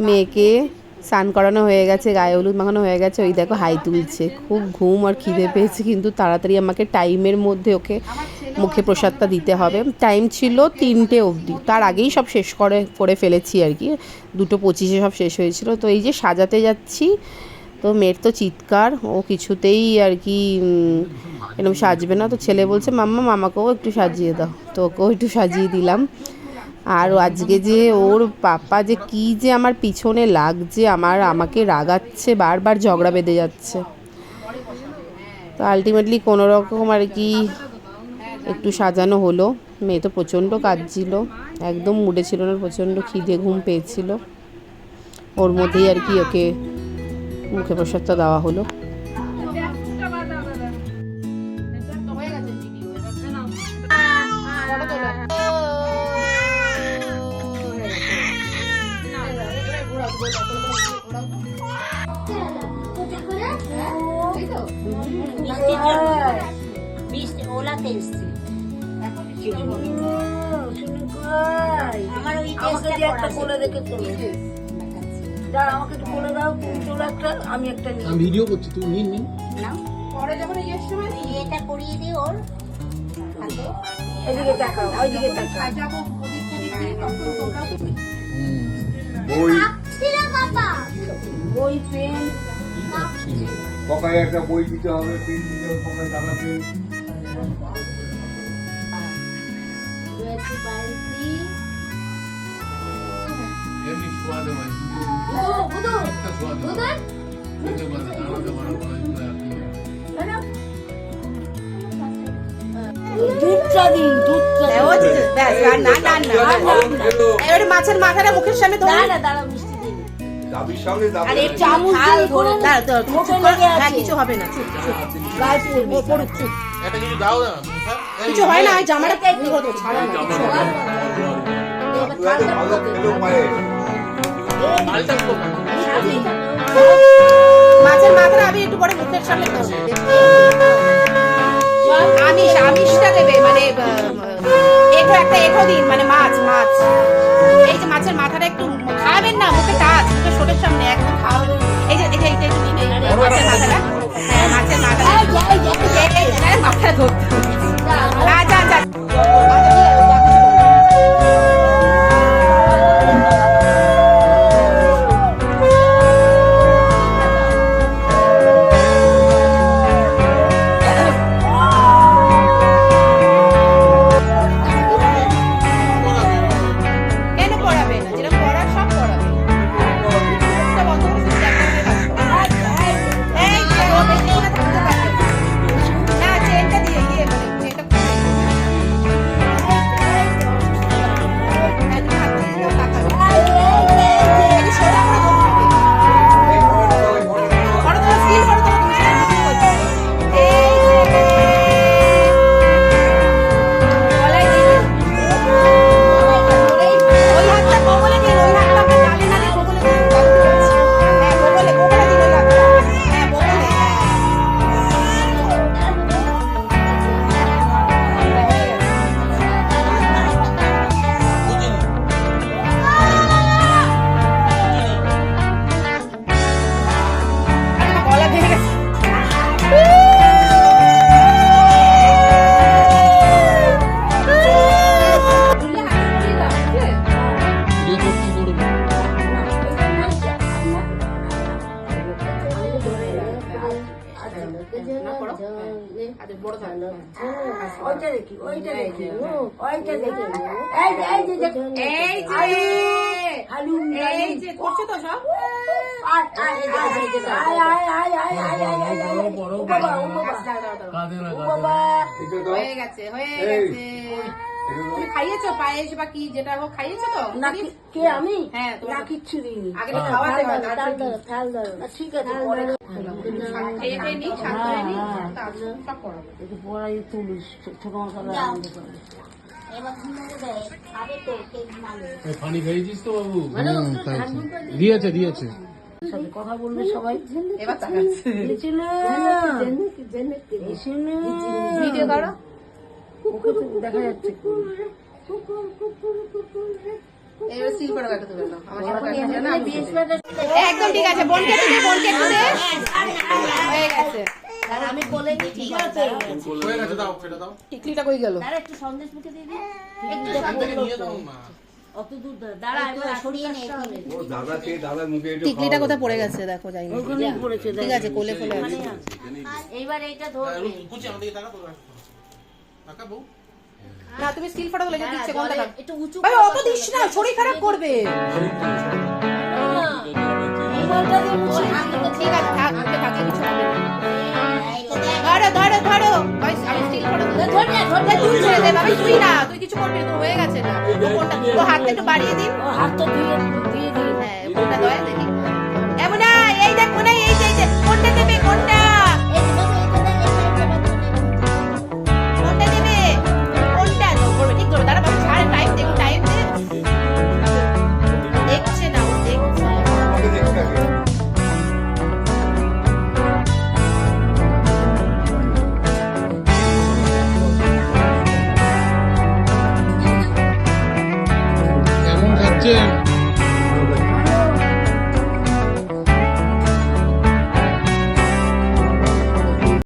মেয়েকে স্নান করানো হয়ে গেছে, গায়ে হলুদ মাখানো হয়ে গেছে, ওই দেখো হাই তুলছে। খুব ঘুম আর খিদে পেয়েছে, কিন্তু তাড়াতাড়ি আমাকে টাইমের মধ্যে ওকে মুখে প্রসাদটা দিতে হবে। টাইম ছিল 3টে অবধি, তার আগেই সব শেষ করে ফেলেছি আর কি। 2:25 সব শেষ হয়েছিল। তো এই যে সাজাতে যাচ্ছি, তো মেয়ের তো চিৎকার, ও কিছুতেই আর কি এরকম সাজবে না। তো ছেলে বলছে মাম্মা মামাকেও একটু সাজিয়ে দাও, তো ওকেও একটু সাজিয়ে দিলাম। আর আজকে যে ওর পাপা যে কি যে আমার পিছনে লাগছে, আমাকে রাগাচ্ছে, বারবার ঝগড়া বেঁধে যাচ্ছে। তো আলটিমেটলি কোনো রকম আর কি একটু সাজানো হলো। মেয়ে তো প্রচণ্ড কাঁদছিল, একদম মুডে ছিল না, প্রচণ্ড খিদে ঘুম পেয়েছিল। ওর মধ্যেই আর কি ওকে মুখে প্রসাদটা দেওয়া হলো। আমি ভিডিও করছি, তুই নিন পরে যখন এটা করিয়ে দিই ওর হাতে, এদিকে তাকাও, ওইদিকে তাকাও। যাবো বই ছিল বাবা, বই পেন পকায় একটা বই দিতে হবে, পেন দিতে হবে, পকায় দানা পেন। এমনি স্বাদ হয় বুদু বুদু মাছের মাথাটা মুখের সামনে কিছু হবে না, কিছু হয় না, জামাটা মাছের মাথাটা আমি একটু পরে মুখের সামনে আমিষটা দেবে, মানে এঠো দিন, মানে মাছ এই যে মাছের মাথাটা একটু খাবেন না, মুখে টাচ, মুখের শোটের সামনে একদম খাওয়াবেন। এই যে মাছের মাথাটা, হ্যাঁ মাছের মাথাটা মাথাটা ধরতে। আচ্ছা করছে তো সব। হয়ে গেছে খাইয়েছো পায়েস বা কি যেটা হোক খাইয়েছো তো? কে আমি? হ্যাঁ না, কিচ্ছু দিইনি। আগে খাওয়াতে হয়, ঠিক আছে পানি খাইয়েছিস তো বাবু? দিয়েছে কথা বলবে সবাই। এবার ভিডিও করো, ওকে তো দেখা যাচ্ছে। এবার সিল করে একটা তুলে নাও আমার সাথে একটা না আমি বৃহস্পতিবার একদম ঠিক আছে বোনকে একটু দে বোনকে একটু দে হয়ে গেছে দাঁড়া, আমি বলে দিই ঠিক আছে হয়ে গেছে, দাও সেটা দাও। টিকলিটা কই গেল দাঁড়া একটু সন্দেশ মুখে দিয়ে দিই এখান থেকে নিয়ে দাও মা। অত দূর দাঁড়া এবার সরিয়ে নে এখানে ও দাদার মুখে একটু টিকলিটা কোথায় পড়ে গেছে দেখো যাই না ওখানেই পড়েছে ঠিক আছে কোলে ফেলে আছে এইবার এইটা ধরবে কুচি আমাদের দিকে তাকা তো। তাকা বউ। না তুমি স্টিল ফটো তুলে দিচ্ছে কোনটা জলে একটু উঁচু ভাই অত দিস না শরীর খারাপ করবে এইবারটা দিয়ে মুছে ঠিক আছে থাক ওকে থাকলে কিছু হবে না ধরো ধরো ধরো ভাই আমি স্টিল ফটো তুলে ধর না ধর না তুই ছেড়ে দে ভাই তুই না তুই কিছু করবি না তোর হয়ে গেছে না ও কোনটা তো হাতটা একটু বাড়িয়ে দিন ও হাত তো ধুয়ে দিয়ে